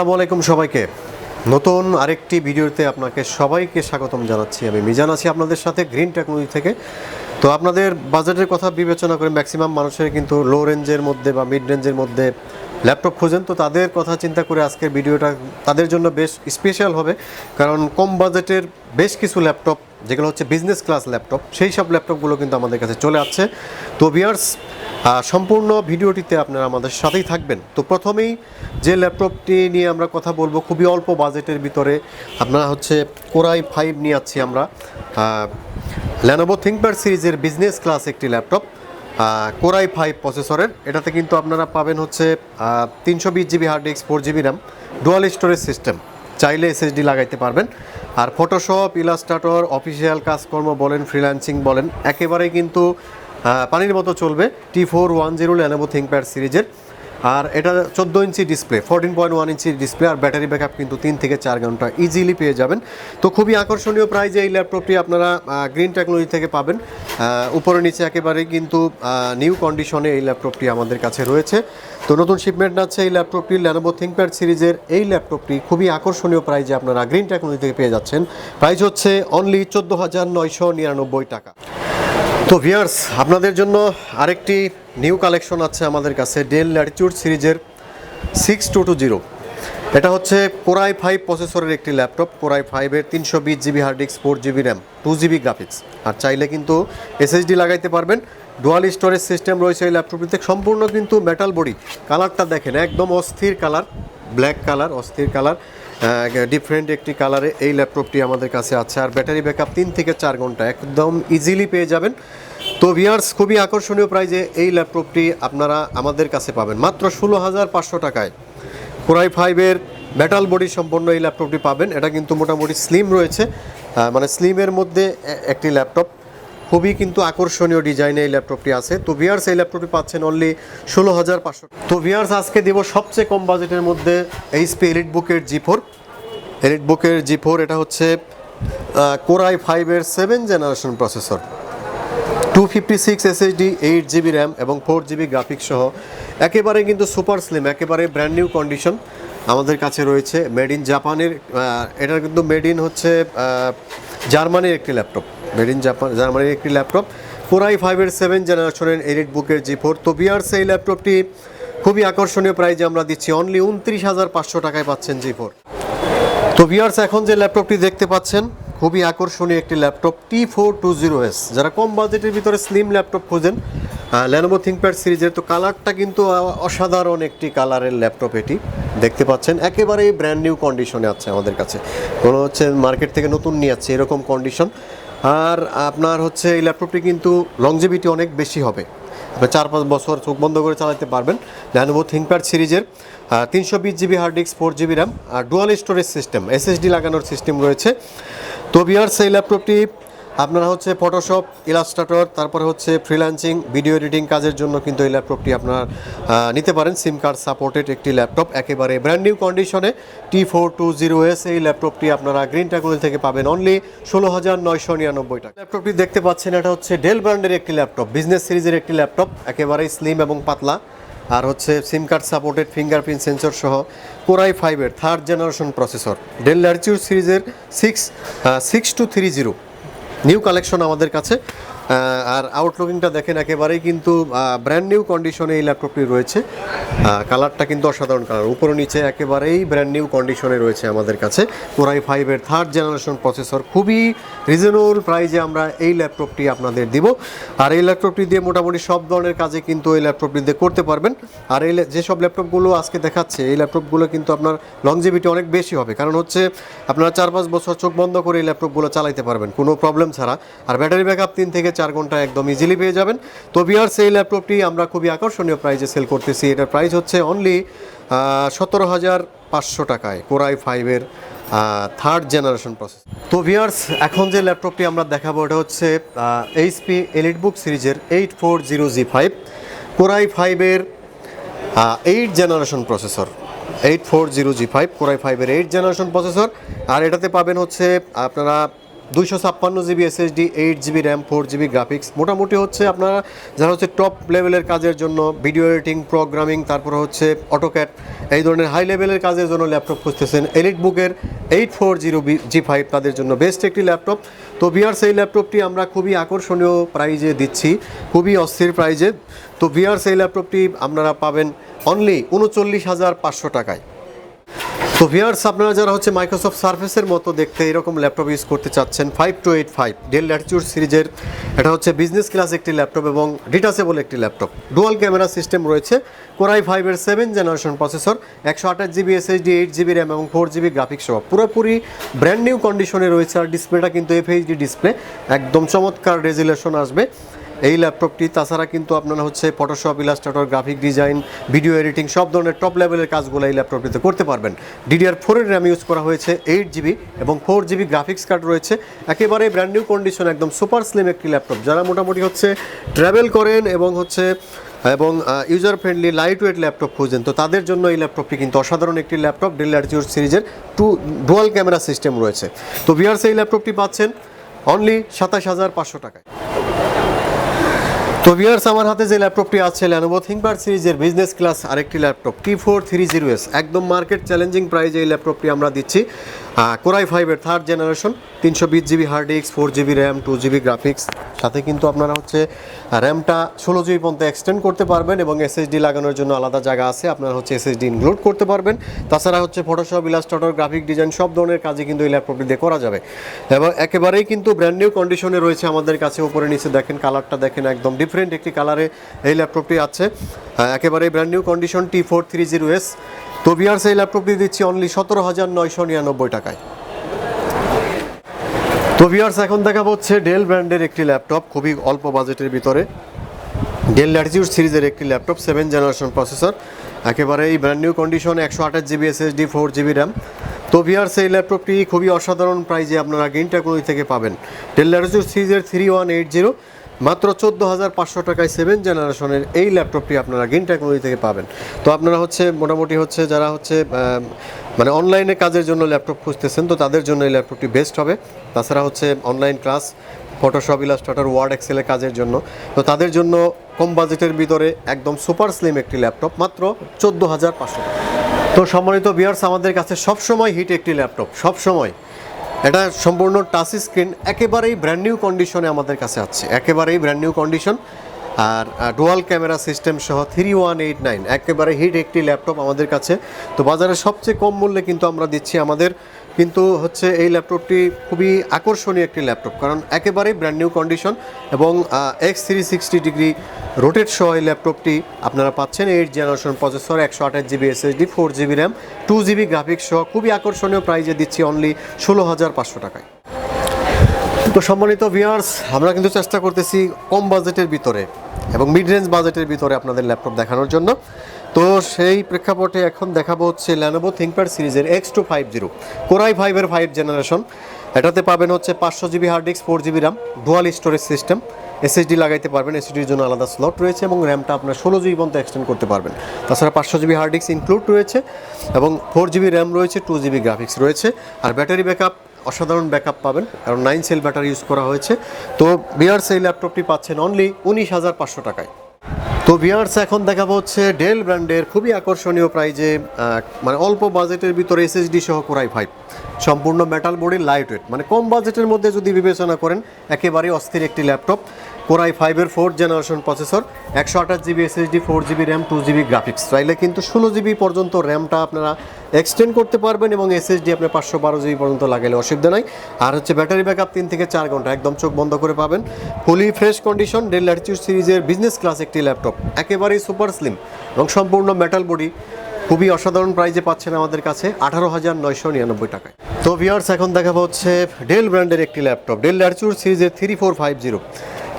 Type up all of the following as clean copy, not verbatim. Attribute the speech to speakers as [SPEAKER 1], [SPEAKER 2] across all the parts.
[SPEAKER 1] আসসালামু আলাইকুম সবাইকে। নতুন আরেকটি ভিডিওতে আপনাকে সবাইকে স্বাগতম জানাচ্ছি। আমি মিজান আছি আপনাদের সাথে গ্রিন টেকনোলজি থেকে। তো আপনাদের বাজেটের কথা বিবেচনা করে ম্যাক্সিমাম মানুষের কিন্তু লো রেঞ্জের মধ্যে বা মিড রেঞ্জের মধ্যে ল্যাপটপ খোঁজেন। তো তাদের কথা চিন্তা করে আজকের ভিডিওটা তাদের জন্য বেশ স্পেশাল হবে, কারণ কম বাজেটের বেশ কিছু ল্যাপটপ যেগুলো হচ্ছে বিজনেস ক্লাস ল্যাপটপ, সেই সব ল্যাপটপগুলো কিন্তু আমাদের কাছে চলে আসছে। তো ভিউয়ার্স, সম্পূর্ণ ভিডিওটিতে আপনারা আমাদের সাথেই থাকবেন। তো প্রথমেই যে ল্যাপটপটি নিয়ে আমরা কথা বলবো খুবই অল্প বাজেটের ভিতরে, আপনারা হচ্ছে কোরাই 5 নিয়ে যাচ্ছি আমরা। লেনোভো থিংকপ্যাড সিরিজের বিজনেস ক্লাস একটি ল্যাপটপ, কোরাই 5 প্রসেসরের। এটাতে কিন্তু আপনারা পাবেন হচ্ছে 320 GB hard disk, 4 GB RAM, dual storage system, চাইলে এসএসডি লাগাইতে পারবেন। আর ফটোশপ, ইলাস্ট্রেটর, অফিসিয়াল কাজকর্ম বলেন, ফ্রিল্যান্সিং বলেন, একেবারেই কিন্তু পানির মতো চলবে। T410 লেনোভো থিংকপ্যাড সিরিজের। আর এটা 14 ইঞ্চি ডিসপ্লে, 14.1 ইঞ্চি ডিসপ্লে, আর ব্যাটারি ব্যাকআপ কিন্তু 3 থেকে 4 ঘন্টা ইজিলি পেয়ে যাবেন। তো খুবই আকর্ষণীয় প্রাইজে এই ল্যাপটপটি আপনারা গ্রিন টেকনোলজি থেকে পাবেন। উপরে নিচে একেবারেই কিন্তু নিউ কন্ডিশনে এই ল্যাপটপটি আমাদের কাছে রয়েছে। তো নতুন শিপমেন্ট আছে এই ল্যাপটপটি, লেনোভো থিংকপ্যাড সিরিজের এই ল্যাপটপটি খুবই আকর্ষণীয় প্রাইজে আপনারা গ্রিন টেকনোলজি থেকে পেয়ে যাচ্ছেন। প্রাইস হচ্ছে অনলি 14,999 টাকা। তো ভিউয়ার্স, আপনাদের জন্য আরেকটি নিউ কালেকশন আছে আমাদের কাছে, ডেল ল্যাটিটিউড সিরিজের 6220। এটা হচ্ছে কোরাই 5 প্রসেসরের একটি ল্যাপটপ। কোরাই 5-এর 320 GB hard disk, 4 GB RAM, 2 GB graphics, আর চাইলে কিন্তু এসএসডি লাগাইতে পারবেন। ডুয়াল স্টোরেজ সিস্টেম রয়েছে এই ল্যাপটপটিতে। সম্পূর্ণ কিন্তু মেটাল বডি, কালারটা দেখেন একদম অস্থির কালার, ব্ল্যাক কালার, অস্থির কালার, ডিফারেন্ট একটি কালারে এই ল্যাপটপটি আমাদের কাছে আছে। আর ব্যাটারি ব্যাকআপ 3 থেকে 4 ঘন্টা একদম ইজিলি পেয়ে যাবেন। তো ভিউয়ার্স, খুবই আকর্ষণীয় প্রাইজে এই ল্যাপটপটি আপনারা আমাদের কাছে পাবেন মাত্র 16,500 টাকায়। কোরাই 5-এর মেটাল বডি সম্পন্ন এই ল্যাপটপটি পাবেন। এটা কিন্তু মোটামুটি স্লিম রয়েছে, মানে স্লিমের মধ্যে একটি ল্যাপটপ, খুবই কিন্তু আকর্ষণীয় ডিজাইনে এই ল্যাপটপটি আছে। তো ভিউয়ার্স, এই ল্যাপটপটি পাচ্ছেন অনলি 16,500। তো ভিউয়ার্স, আজকে দেব সবচেয়ে কম বাজেটের মধ্যে এইচপি এলিটবুকের G4। এলিটবুকের G4, এটা হচ্ছে কোরাই 5-এর 7 generation processor, 256 SSD, 8 GB RAM এবং 4 জিবি গ্রাফিক্স সহ একেবারে কিন্তু সুপার স্লিম, একেবারে ব্র্যান্ড নিউ কন্ডিশন আমাদের কাছে রয়েছে। মেড ইন জাপানের, এটা কিন্তু মেড ইন হচ্ছে জার্মানির একটি ল্যাপটপ, মেড ইন জার্মানির একটি ল্যাপটপ, কোরাই 5-এর 7 জেনারেশনের এলিটবুকের G4। তো ভিউয়ার্স, এই ল্যাপটপটি খুবই আকর্ষণীয় প্রাইজে আমরা দিচ্ছি অনলি 29,500 টাকায় পাচ্ছেন G4। তো ভিউয়ার্স, এখন যে ল্যাপটপটি দেখতে পাচ্ছেন খুবই আকর্ষণীয় একটি ল্যাপটপ, T420S। যারা কম বাজেটের ভিতরে স্লিম ল্যাপটপ খোঁজেন লেনোভো থিংকপ্যাড সিরিজের, তো কালারটা কিন্তু অসাধারণ একটি কালারের ল্যাপটপ। এটি দেখতে পাচ্ছেন একেবারেই ব্র্যান্ড নিউ কন্ডিশনে আছে আমাদের কাছে, কোনো হচ্ছে মার্কেট থেকে নতুন নিয়ে যাচ্ছে এরকম কন্ডিশন। আর আপনার হচ্ছে এই ল্যাপটপটি কিন্তু লংজিভিটি অনেক বেশি হবে, আপনি 4-5 বছর চোখ বন্ধ করে চালাতে পারবেন। লেনোভো থিংকপ্যাড সিরিজের 320 GB hard disk, 4 GB RAM, আর ডুয়াল স্টোরেজ সিস্টেম, এসএসডি লাগানোর সিস্টেম রয়েছে। তো ভিউয়ার্স, এই ল্যাপটপটি আপনারা হচ্ছে ফটোশপ, ইলাস্ট্রেটর, তারপরে হচ্ছে ফ্রিল্যান্সিং, ভিডিও এডিটিং কাজের জন্য কিন্তু এই ল্যাপটপটি আপনারা নিতে পারেন। সিম কার্ড সাপোর্টেড একটি ল্যাপটপ, একেবারে ব্র্যান্ড নিউ কন্ডিশনে T420S। এই ল্যাপটপটি আপনারা গ্রিন টেকনোলজি থেকে পাবেন অনলি 16,999 টাকা। ল্যাপটপটি দেখতে পাচ্ছেন, এটা হচ্ছে ডেল ব্র্যান্ডের একটি ল্যাপটপ, বিজনেস সিরিজের একটি ল্যাপটপ, একেবারেই স্লিম এবং পাতলা, আর হচ্ছে SIM card supported, fingerprint sensor সহ কোরাই 5-এর 3rd generation processor, Dell Latitude সিরিজের 6230 নিউ কালেকশন আমাদের কাছে। আর আউটলুকিংটা দেখেন একেবারেই কিন্তু ব্র্যান্ড নিউ কন্ডিশনে এই ল্যাপটপটি রয়েছে। কালারটা কিন্তু অসাধারণ কালার, উপরে নিচে একেবারেই ব্র্যান্ড নিউ কন্ডিশনে রয়েছে আমাদের কাছে। কোরাই 5-এর 3rd জেনারেশন প্রসেসর, খুবই রিজনেবল প্রাইজে আমরা এই ল্যাপটপটি আপনাদের দিব। আর এই ল্যাপটপটি দিয়ে মোটামুটি সব ধরনের কাজে কিন্তু এই ল্যাপটপটি দিয়ে করতে পারবেন। আর এই যেসব ল্যাপটপগুলো আজকে দেখাচ্ছে, এই ল্যাপটপগুলো কিন্তু আপনার লংজিভিটি অনেক বেশি হবে, কারণ হচ্ছে আপনারা 4-5 বছর চোখ বন্ধ করে এই ল্যাপটপগুলো চালাতে পারবেন কোনো প্রবলেম ছাড়া। আর ব্যাটারি ব্যাকআপ 3 থেকে 4 ঘন্টা একদম ইজিলি পেয়ে যাবেন। তো ভিউয়ার্স, এই ল্যাপটপটি আমরা খুবই আকর্ষণীয় প্রাইজে সেল করতেছি। এটার প্রাইস হচ্ছে অনলি 17,500 টাকায়, কোরাই 5-এর 3rd জেনারেশন প্রসেস। তো ভিউয়ার্স, এখন যে ল্যাপটপটি আমরা দেখাবো এটা হচ্ছে এইচপি এলিটবুক সিরিজের 840G5, কোরাই 5-এর 8 জেনারেশন প্রসেসর, 840G5, কোরাই 5-এর 8 জেনারেশন প্রসেসর। আর এটাতে পাবেন হচ্ছে আপনারা 256 GB SSD, 8 GB RAM, 4 GB graphics. মোটামুটি হচ্ছে আপনারা যারা হচ্ছে টপ লেভেলের কাজের জন্য ভিডিও এডিটিং, প্রোগ্রামিং, তারপরে হচ্ছে অটোক্যাড এই ধরনের হাই লেভেলের কাজের জন্য ল্যাপটপ খুঁজতেছেন, এলিট বুকের 840G5 তাদের জন্য বেস্ট একটি ল্যাপটপ। তো ভিউয়ার্স এই ল্যাপটপটি আমরা খুবই আকর্ষণীয় প্রাইজে দিচ্ছি, খুবই অস্থির প্রাইজে। তো ভিউয়ার্স এই ল্যাপটপটি আপনারা পাবেন অনলি 39,500 টাকায়। তো ভিউয়ার্স আপনারা যারা হচ্ছে মাইক্রোসফট সার্ফেসের মতো দেখতে এরকম ল্যাপটপ ইউজ করতে চাচ্ছেন, 5285 ডেল ল্যাটিটিউড সিরিজের, এটা হচ্ছে বিজনেস ক্লাস একটি ল্যাপটপ এবং ডিটাচেবল একটি ল্যাপটপ। ডুয়াল ক্যামেরা সিস্টেম রয়েছে, Core i5-এর 7 generation processor, 128 GB SSD, 8 GB RAM এবং 4 জিবি গ্রাফিক্স সহ পুরোপুরি ব্র্যান্ড নিউ কন্ডিশনে রয়েছে। আর ডিসপ্লেটা কিন্তু FHD ডিসপ্লে, একদম চমৎকার রেজুলেশন আসবে এই ল্যাপটপটি। তাছাড়া কিন্তু আপনারা হচ্ছে Photoshop, Illustrator, graphic design, video editing সব ধরনের টপ লেভেলের কাজগুলো এই ল্যাপটপটিতে করতে পারবেন। DDR4-এর র্যাম ইউজ করা হয়েছে, 8 জিবি এবং 4 জিবি গ্রাফিক্স কার্ড রয়েছে। একেবারে ব্র্যান্ড নিউ কন্ডিশন, একদম সুপার স্লিম একটি ল্যাপটপ। যারা মোটামুটি হচ্ছে ট্রাভেল করেন এবং user friendly light weight laptop খুঁজেন, তো তাদের জন্য এই ল্যাপটপটি কিন্তু অসাধারণ একটি ল্যাপটপ। ডেল ল্যাটিটিউড সিরিজের ডুয়াল ক্যামেরা সিস্টেম রয়েছে। তো ভিউয়ার্স এই ল্যাপটপটি পাচ্ছেন অনলি 27,500 টাকায়। তো ভিউয়ার্স আমার হাতে যে ল্যাপটপটি আছে Lenovo ThinkPad সিরিজের বিজনেস ক্লাস আরেকটি ল্যাপটপ T430S, একদম মার্কেট চ্যালেঞ্জিং প্রাইজে এই ল্যাপটপটি আমরা দিচ্ছি। Core i5-এর 3rd generation, 320 GB hard disk, 4 GB RAM, 2 GB graphics, সাথে কিন্তু আপনারা হচ্ছে র্যামটা 16 জিবি পর্যন্ত এক্সটেন্ড করতে পারবেন এবং এসএসডি লাগানোর জন্য আলাদা জায়গা আছে, আপনারা হচ্ছে এসএসডি ইনক্লুড করতে পারবেন। তাছাড়া হচ্ছে ফটোশপ, ইলাস্ট্রেটর, গ্রাফিক ডিজাইন সব ধরনের কাজই কিন্তু এই ল্যাপটপটি দিয়ে করা যাবে এবং একেবারেই কিন্তু ব্র্যান্ড নিউ কন্ডিশনে রয়েছে আমাদের কাছে। উপরে নিচে দেখেন, কালারটা দেখেন, একদম ডিফারেন্ট একটি কালারে এই ল্যাপটপটি আছে, একেবারেই ব্র্যান্ড নিউ কন্ডিশন T430S। তো ভিউয়ার্স এই ল্যাপটপটি দিচ্ছি অনলি 17,999 টাকায়। তো ভিউয়ার্স এখন দেখাবো হচ্ছে ডেল ব্র্যান্ডের একটি ল্যাপটপ, খুবই অল্প বাজেটের ভিতরে, ডেল ল্যাটিটিউড সিরিজের একটি ল্যাপটপ, 7 জেনারেশন প্রসেসর, একেবারেই ব্র্যান্ড নিউ কন্ডিশনে, 128 জিবি এসএসডি, 4 জিবি র্যাম। তো ভিউয়ার্স এই ল্যাপটপটি খুবই অসাধারণ প্রাইজে আপনারা গ্রিন টেকনোলজি থেকে পাবেন। ডেল ল্যাটিটিউড সিরিজের 3180 মাত্র 14,500 টাকায় 7 জেনারেশনের এই ল্যাপটপটি আপনারা গ্রিন টেকনোলজি থেকে পাবেন। তো আপনারা হচ্ছে মোটামুটি হচ্ছে যারা হচ্ছে মানে অনলাইনে কাজের জন্য ল্যাপটপ খুঁজতেছেন, তো তাদের জন্য এই ল্যাপটপটি বেস্ট হবে। তাছাড়া হচ্ছে online class, Photoshop, Illustrator, Word, এক্সেলের কাজের জন্য, তো তাদের জন্য কম বাজেটের ভিতরে একদম সুপার স্লিম একটি ল্যাপটপ, মাত্র 14,500 টাকা। তো সম্মানিত ভিউয়ার্স আমাদের কাছে সবসময় হিট একটি ল্যাপটপ, সবসময় এটা সম্পূর্ণ টাচ স্ক্রিন, একেবারেই ব্র্যান্ড নিউ কন্ডিশনে আমাদের কাছে আছে, একেবারেই ব্র্যান্ড নিউ কন্ডিশন। আর ডুয়াল ক্যামেরা সিস্টেম সহ 3189 একেবারে হিট একটি ল্যাপটপ আমাদের কাছে। তো বাজারে সবচেয়ে কম মূল্যে কিন্তু আমরা দিচ্ছি। আমাদের কিন্তু হচ্ছে এই ল্যাপটপটি খুবই আকর্ষণীয় একটি ল্যাপটপ, কারণ একেবারেই ব্র্যান্ড নিউ কন্ডিশন এবং X360 ডিগ্রি রোটেট সহ এই ল্যাপটপটি আপনারা পাচ্ছেন। 8 generation processor, 128 GB SSD, 4 GB RAM, 2 GB graphics সহ খুবই আকর্ষণীয় প্রাইজে দিচ্ছি অনলি 16,500 টাকায়। তো সম্মানিত ভিউয়ার্স আমরা কিন্তু চেষ্টা করতেছি কম বাজেটের ভিতরে এবং মিড রেঞ্জ বাজেটের ভিতরে আপনাদের ল্যাপটপ দেখানোর জন্য। তো সেই প্রেক্ষাপটে এখন দেখাবো হচ্ছে Lenovo ThinkPad সিরিজের X250 Core i5-এর 5 জেনারেশন। এটাতে পাবেন হচ্ছে 500 GB hard disk, 4 GB RAM, dual storage system, SSD লাগাইতে পারবেন, এসএসডির জন্য আলাদা স্লট রয়েছে এবং র্যামটা আপনার 16 জিবি পর্যন্ত এক্সটেন্ড করতে পারবেন। তাছাড়া 500 জিবি হার্ড ডিস্ক ইনক্লুড রয়েছে এবং 4 জিবি র্যাম রয়েছে, 2 জিবি গ্রাফিক্স রয়েছে। আর ব্যাটারি ব্যাকআপ অসাধারণ ব্যাকআপ পাবেন, কারণ 9 সেল ব্যাটারি ইউজ করা হয়েছে। তো ভিউয়ার্স এই ল্যাপটপটি পাচ্ছেন অনলি 19,500 টাকায়। তো ভিউয়ার্স এখন দেখাবো হচ্ছে ডেল ব্র্যান্ডের খুবই আকর্ষণীয় প্রাইজে, মানে অল্প বাজেটের ভিতরে এসএসডি সহ Core i5, সম্পূর্ণ মেটাল বডি, লাইট ওয়েট, মানে কম বাজেটের মধ্যে যদি বিবেচনা করেন একেবারেই অস্থির একটি laptop. Core i5-এর 4th generation processor, 128 GB SSD, 4 GB RAM, 2 GB graphics, চাইলে কিন্তু 16 জিবি পর্যন্ত র্যামটা আপনারা এক্সটেন্ড করতে পারবেন এবং এসএসডি আপনার 512 জিবি পর্যন্ত লাগালে অসুবিধা নাই। আর হচ্ছে ব্যাটারি ব্যাকআপ 3 থেকে 4 ঘন্টা, একদম চোখ বন্ধ করে পাবেন। Fully fresh condition, Dell Latitude সিরিজের বিজনেস ক্লাস একটি ল্যাপটপ, একেবারেই সুপার স্লিম এবং সম্পূর্ণ মেটাল বডি, খুবই অসাধারণ প্রাইজে পাচ্ছেন আমাদের কাছে 18,999 টাকায়। তো ভিউয়ার্স এখন দেখাবো হচ্ছে ডেল ব্র্যান্ডের একটি ল্যাপটপ, ডেল ল্যাটিটিউড সিরিজের 3450,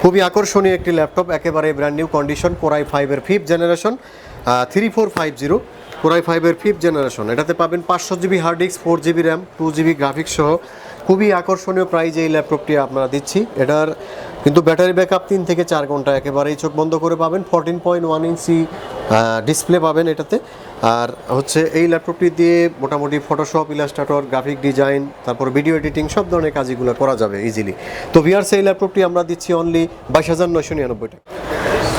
[SPEAKER 1] খুবই আকর্ষণীয় একটি ল্যাপটপ, একেবারে ব্র্যান্ড নিউ কন্ডিশন, Core i5-এর 5th জেনারেশন, 3450 Core i5-এর 5th জেনারেশন। এটাতে পাবেন 500 GB hard disk, 4 GB RAM, 2 GB graphics সহ খুবই আকর্ষণীয় প্রাইজে এই ল্যাপটপটি আপনারা দিচ্ছি। এটার কিন্তু ব্যাটারি ব্যাকআপ 3 থেকে 4 ঘন্টা, একেবারেই চোখ বন্ধ করে পাবেন। 14.1 ইঞ্চি ডিসপ্লে পাবেন এটাতে। আর হচ্ছে এই ল্যাপটপটি দিয়ে মোটামুটি ফটোশপ, ইলাস্ট্রেটর, গ্রাফিক ডিজাইন, তারপর ভিডিও এডিটিং সব ধরনের কাজগুলো করা যাবে ইজিলি। তো ভিউয়ার্স এই ল্যাপটপটি আমরা দিচ্ছি অনলি 22,999 টাকা।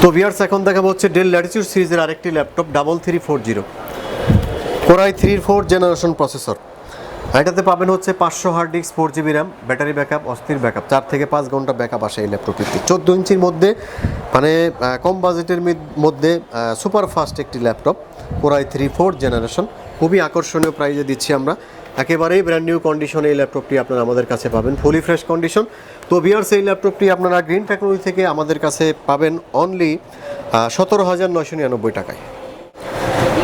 [SPEAKER 1] তো ভিউয়ার্স এখন দেখাবো হচ্ছে ডেল ল্যাটিটিউড সিরিজের আরেকটি ল্যাপটপ 3340 কোরাই 3-4 জেনারেশন প্রসেসর। এটাতে পাবেন হচ্ছে 500 hard disk, 4GB RAM, battery backup, অস্থির ব্যাকআপ, 4 থেকে 5 ঘন্টা ব্যাকআপ আসে এই ল্যাপটপটিতে। 14 ইঞ্চির মধ্যে মানে কম বাজেটের মধ্যে সুপার ফাস্ট একটি ল্যাপটপ, কোরাই 3-4 জেনারেশন। খুবই আকর্ষণীয় প্রাইজে দিচ্ছি আমরা, একেবারেই ব্র্যান্ড নিউ কন্ডিশনে এই ল্যাপটপটি আপনারা আমাদের কাছে পাবেন, ফুলি ফ্রেশ কন্ডিশন। তো ভিউয়ার্স এই ল্যাপটপটি আপনারা গ্রিন টেকনোলজি থেকে আমাদের কাছে পাবেন অনলি 17,999 টাকায়।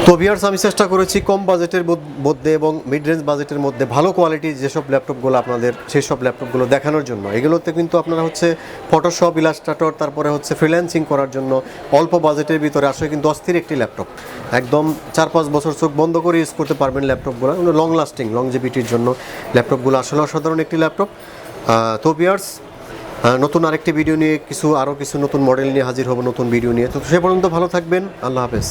[SPEAKER 1] তো ভিউয়ার্স আমি চেষ্টা করেছি কম বাজেটের মধ্যে এবং মিড রেঞ্জ বাজেটের মধ্যে ভালো কোয়ালিটির যেসব ল্যাপটপগুলো আপনাদের সেই সব ল্যাপটপগুলো দেখানোর জন্য। এগুলোতে কিন্তু আপনারা হচ্ছে ফটোশপ, ইলাস্ট্রেটর, তারপরে হচ্ছে ফ্রিল্যান্সিং করার জন্য অল্প বাজেটের ভিতরে আসলে কিন্তু অস্থির একটি ল্যাপটপ, একদম 4-5 বছর চোখ বন্ধ করে ইউজ করতে পারবেন ল্যাপটপগুলো, লং লাস্টিং, লংজিভিটির জন্য ল্যাপটপগুলো আসলে অসাধারণ একটি ল্যাপটপ। তো ভিউয়ার্স নতুন আরেকটি ভিডিও নিয়ে আরও কিছু নতুন মডেল নিয়ে হাজির হব, নতুন ভিডিও নিয়ে। তো সে পর্যন্ত ভালো থাকবেন, আল্লাহ হাফেজ।